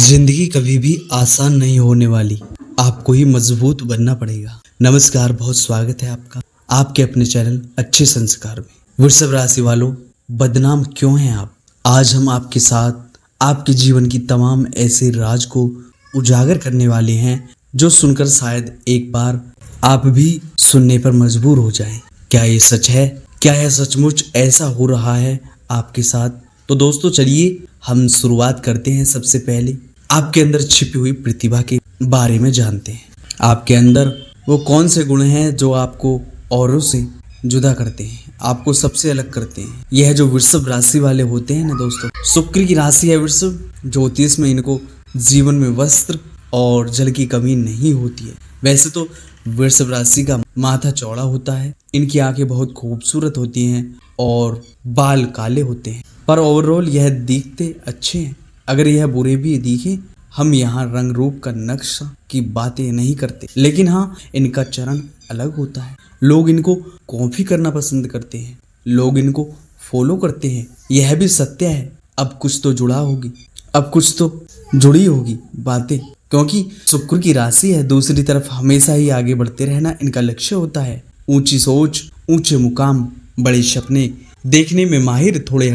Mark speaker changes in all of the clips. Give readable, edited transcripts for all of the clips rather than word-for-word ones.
Speaker 1: जिंदगी कभी भी आसान नहीं होने वाली, आपको ही मजबूत बनना पड़ेगा। नमस्कार, बहुत स्वागत है आपका आपके अपने चैनल अच्छे संस्कार में। वृषभ राशि वालों, बदनाम क्यों हैं आप? आज हम आपके साथ आपके जीवन की तमाम ऐसे राज को उजागर करने वाले हैं जो सुनकर शायद एक बार आप भी सुनने पर मजबूर हो जाएं। क्या ये सच है? क्या यह सचमुच ऐसा हो रहा है आपके साथ? तो दोस्तों चलिए हम शुरुआत करते हैं। सबसे पहले आपके अंदर छिपी हुई प्रतिभा के बारे में जानते हैं। आपके अंदर वो कौन से गुण हैं जो आपको औरों से जुदा करते हैं, आपको सबसे अलग करते हैं। यह जो वृषभ राशि वाले होते हैं ना दोस्तों, शुक्र की राशि है वृषभ। ज्योतिष में इनको जीवन में वस्त्र और जल की कमी नहीं होती है। वैसे तो वृषभ राशि का माथा चौड़ा होता है, इनकी आंखें बहुत खूबसूरत होती हैं और बाल काले होते हैं, पर ओवरऑल यह दिखते अच्छे हैं। अगर यह बुरे भी दिखे, हम यहाँ रंग रूप का नक्शा की बातें नहीं करते, लेकिन हाँ इनका चरण अलग होता है। लोग इनको कॉपी करना पसंद करते हैं, लोग इनको फॉलो करते हैं। यह भी सत्य है, अब कुछ तो जुड़ा होगी, अब कुछ तो जुड़ी होगी बातें, क्योंकि शुक्र की राशि है। दूसरी तरफ हमेशा ही आगे बढ़ते रहना इनका लक्ष्य होता है। ऊंची सोच, ऊंचे मुकाम, बड़े सपने देखने में माहिर, थोड़े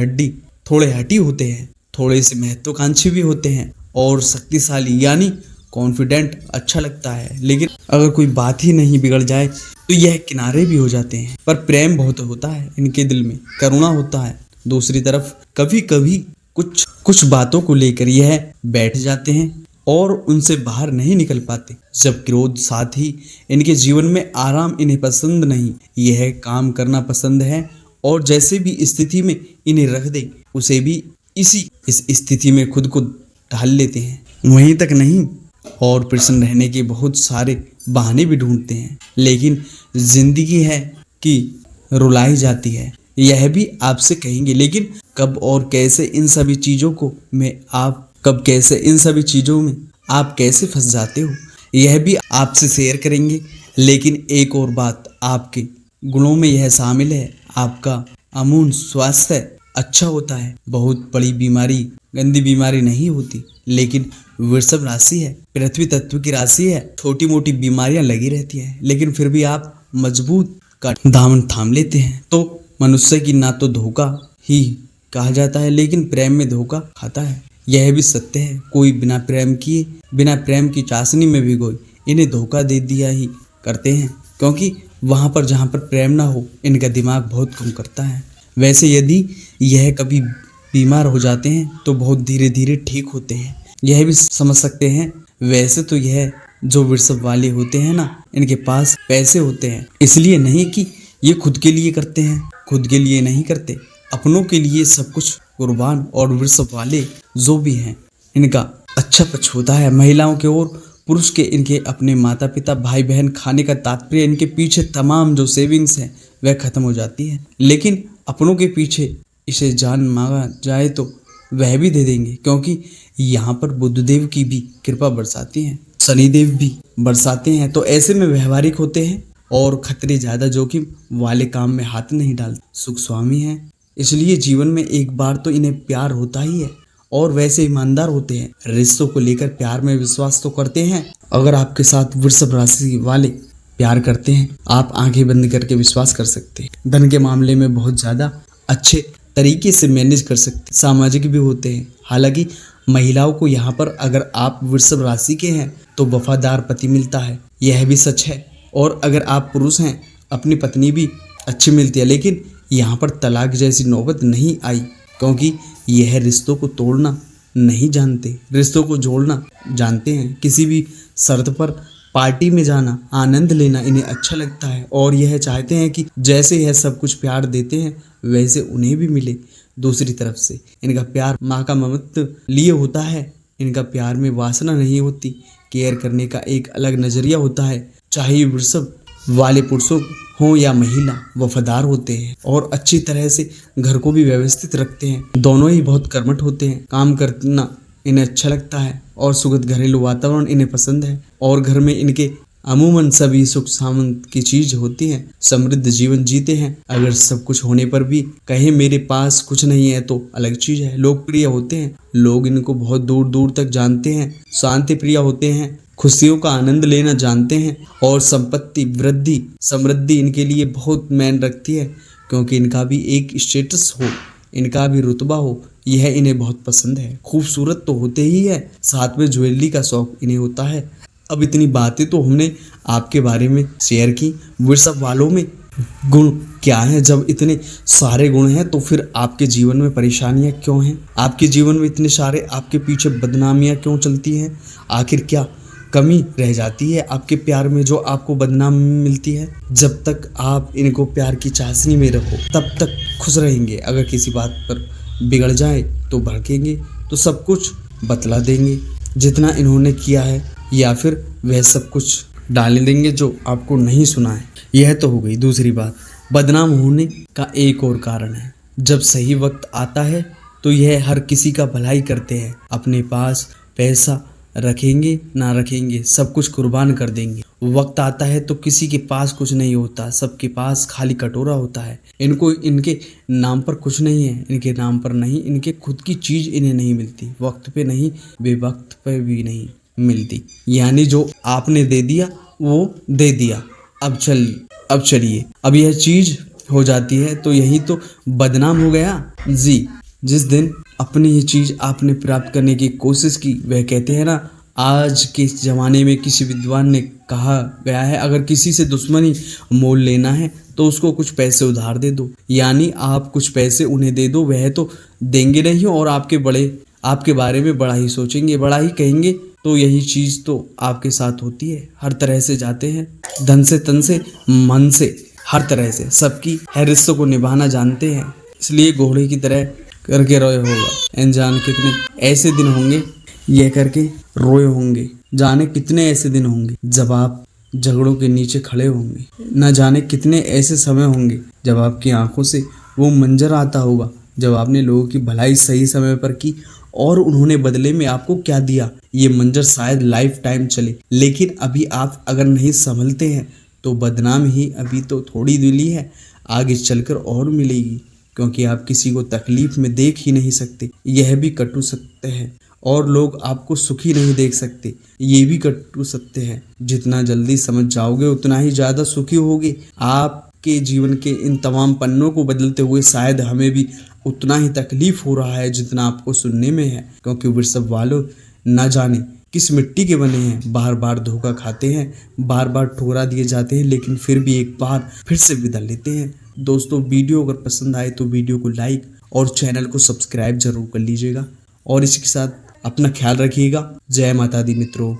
Speaker 1: हटी होते हैं, थोड़े से महत्वाकांक्षी भी होते हैं और शक्तिशाली यानी कॉन्फिडेंट अच्छा लगता है। लेकिन अगर कोई बात ही नहीं बिगड़ जाए तो यह किनारे भी हो जाते हैं। पर प्रेम बहुत होता है इनके दिल में, करुणा होता है। दूसरी तरफ कभी कभी कुछ बातों को लेकर यह बैठ जाते हैं और उनसे बाहर नहीं निकल पाते। जब क्रोध साथ ही इनके जीवन में आराम इन्हें पसंद नहीं, यह काम करना पसंद है और जैसे भी स्थिति में इन्हें रख दे उसे भी इस स्थिति में खुद को ढाल लेते हैं। वहीं तक नहीं, और प्रसन्न रहने के बहुत सारे बहाने भी ढूंढते हैं। लेकिन जिंदगी है कि रुलाई जाती है, यह भी आपसे कहेंगे। लेकिन कब और कैसे इन सभी चीजों में आप कैसे फंस जाते हो, यह भी आपसे शेयर करेंगे। लेकिन एक और बात, आपके गुणों में यह शामिल है, आपका अमूल स्वास्थ्य अच्छा होता है। बहुत बड़ी बीमारी, गंदी बीमारी नहीं होती। लेकिन वृषभ राशि है, पृथ्वी तत्व की राशि है, छोटी मोटी बीमारियां लगी रहती हैं, लेकिन फिर भी आप मजबूत का दामन थाम लेते हैं। तो मनुष्य की ना तो धोखा ही कहा जाता है, लेकिन प्रेम में धोखा खाता है। यह भी सत्य है, कोई बिना प्रेम की चाशनी में भी कोई इन्हें धोखा दे दिया ही करते हैं, क्योंकि वहां पर जहां पर प्रेम ना हो इनका दिमाग बहुत कम करता है। वैसे यदि यह कभी बीमार हो जाते हैं तो बहुत धीरे धीरे ठीक होते हैं, यह भी समझ सकते हैं। वैसे तो यह जो वृषभ वाले होते हैं ना, इनके पास पैसे होते हैं, इसलिए नहीं कि ये खुद के लिए करते हैं, खुद के लिए नहीं करते, अपनों के लिए सब कुछ कुर्बान। और वृषभ वाले जो भी हैं, इनका अच्छा पक्ष होता है महिलाओं के ओर, पुरुष के इनके अपने माता पिता भाई बहन। खाने का तात्पर्य इनके पीछे तमाम जो सेविंग्स है वह खत्म हो जाती है। लेकिन अपनों के पीछे इसे जान मांगा जाए तो वह भी दे देंगे, क्योंकि यहाँ पर बुद्धदेव की भी कृपा बरसाती है, शनिदेव भी बरसाते हैं। तो ऐसे में व्यवहारिक होते हैं और खतरे ज्यादा जोखिम वाले काम में हाथ नहीं डालते। सुख स्वामी है, इसलिए जीवन में एक बार तो इन्हें प्यार होता ही है। और वैसे ईमानदार होते हैं, रिश्तों को लेकर प्यार में विश्वास तो करते हैं। अगर आपके साथ वृषभ राशि वाले प्यार करते हैं, आप आंखें बंद करके विश्वास कर सकते हैं। धन के मामले में बहुत ज्यादा अच्छे तरीके से मैनेज कर सकते, सामाजिक भी होते हैं। हालांकि महिलाओं को यहाँ पर अगर आप वृषभ राशि के हैं तो वफादार पति मिलता है, यह भी सच है। और अगर आप पुरुष हैं, अपनी पत्नी भी अच्छी मिलती है। लेकिन यहाँ पर तलाक जैसी नौबत नहीं आई, क्योंकि यह रिश्तों को तोड़ना नहीं जानते, रिश्तों को जोड़ना जानते हैं। किसी भी शर्त पर पार्टी में जाना, आनंद लेना इन्हें अच्छा लगता है और यह चाहते हैं कि जैसे यह सब कुछ प्यार देते हैं वैसे उन्हें भी मिले। दूसरी तरफ से इनका प्यार माँ का ममत्व लिए होता है, इनका प्यार में वासना नहीं होती, केयर करने का एक अलग नजरिया होता है। चाहे वृषभ वाले पुरुषों हो या महिला, वफादार होते हैं और अच्छी तरह से घर को भी व्यवस्थित रखते हैं। दोनों ही बहुत कर्मठ होते हैं, काम करना इन्हें अच्छा लगता है और सुखद घरेलू वातावरण इन्हें पसंद है। और घर में इनके अमूमन सभी सुख सामंत की चीज होती हैं, समृद्ध जीवन जीते हैं। अगर सब कुछ होने पर भी कहे मेरे पास कुछ नहीं है तो अलग चीज है। लोकप्रिय होते हैं, लोग इनको बहुत दूर दूर तक जानते हैं। शांति प्रिय होते हैं, खुशियों का आनंद लेना जानते हैं। और संपत्ति वृद्धि समृद्धि इनके लिए बहुत मायने रखती है, क्योंकि इनका भी एक स्टेटस हो, इनका भी रुतबा हो, यह इन्हें बहुत पसंद है। खूबसूरत तो होते ही है, साथ में ज्वेलरी का शौक इन्हें होता है। अब इतनी बातें तो हमने आपके बारे में शेयर की, वृषभ वालों में गुण क्या है? जब इतने सारे गुण हैं तो फिर आपके जीवन में परेशानियां क्यों हैं? आपके जीवन में इतने सारे, आपके पीछे बदनामियां क्यों चलती हैं? आखिर क्या कमी रह जाती है आपके प्यार में जो आपको बदनामी मिलती है? जब तक आप इनको प्यार की चाशनी में रखो तब तक खुश रहेंगे। अगर किसी बात पर बिगड़ जाए तो भड़केंगे, तो सब कुछ बतला देंगे जितना इन्होंने किया है, या फिर वह सब कुछ डाल देंगे जो आपको नहीं सुना है। यह तो हो गई दूसरी बात। बदनाम होने का एक और कारण है, जब सही वक्त आता है तो यह हर किसी का भलाई करते हैं। अपने पास पैसा रखेंगे ना रखेंगे, सब कुछ कुर्बान कर देंगे। वक्त आता है तो किसी के पास कुछ नहीं होता, सबके पास खाली कटोरा होता है। इनको इनके नाम पर कुछ नहीं है, इनके नाम पर नहीं, इनके खुद की चीज इन्हें नहीं मिलती, वक्त पे नहीं, बेवक्त पे भी नहीं मिलती। यानी जो आपने दे दिया वो दे दिया, अब चलिए, अब यह चीज हो जाती है तो यही तो बदनाम हो गया जी। जिस दिन अपनी ही चीज आपने प्राप्त करने की कोशिश की, वह कहते हैं ना, आज के जमाने में किसी विद्वान ने कहा गया है, अगर किसी से दुश्मनी मोल लेना है तो उसको कुछ पैसे उधार दे दो। यानी आप कुछ पैसे उन्हें दे दो, वह तो देंगे नहीं और आपके बारे में बड़ा ही सोचेंगे, बड़ा ही कहेंगे। तो यही चीज तो आपके साथ होती है। हर तरह से जाते हैं, धन से, तन से, मन से, हर तरह से सबकी हर रिश्तों को निभाना जानते हैं। इसलिए घोड़े की तरह करके रोए होगा। अनजान कितने ऐसे दिन होंगे, यह करके रोए होंगे। जाने कितने ऐसे दिन होंगे जब आप झगड़ों के नीचे खड़े होंगे। न जाने कितने ऐसे समय होंगे जब आपकी आंखों से वो मंजर आता होगा, जब आपने लोगों की भलाई सही समय पर की और उन्होंने बदले में आपको क्या दिया। ये मंजर शायद लाइफ टाइम चले, लेकिन अभी आप अगर नहीं संभलते हैं तो बदनाम ही अभी तो थोड़ी दिली है, आगे चलकर और मिलेगी, क्योंकि आप किसी को तकलीफ में देख ही नहीं सकते। यह भी कटु सत्य है। और लोग आपको सुखी नहीं देख सकते, ये भी कटु सत्य है। जितना जल्दी समझ जाओगे उतना ही ज़्यादा सुखी होगे। आपके जीवन के इन तमाम पन्नों को बदलते हुए शायद हमें भी उतना ही तकलीफ हो रहा है जितना आपको सुनने में है, क्योंकि वृषभ वालों न जाने किस मिट्टी के बने हैं। बार बार धोखा खाते हैं, बार बार ठुकरा दिए जाते हैं, लेकिन फिर भी एक बार फिर से विदा लेते हैं। दोस्तों, वीडियो अगर पसंद आए तो वीडियो को लाइक और चैनल को सब्सक्राइब जरूर कर लीजिएगा, और इसी के साथ अपना ख्याल रखिएगा। जय माता दी मित्रों।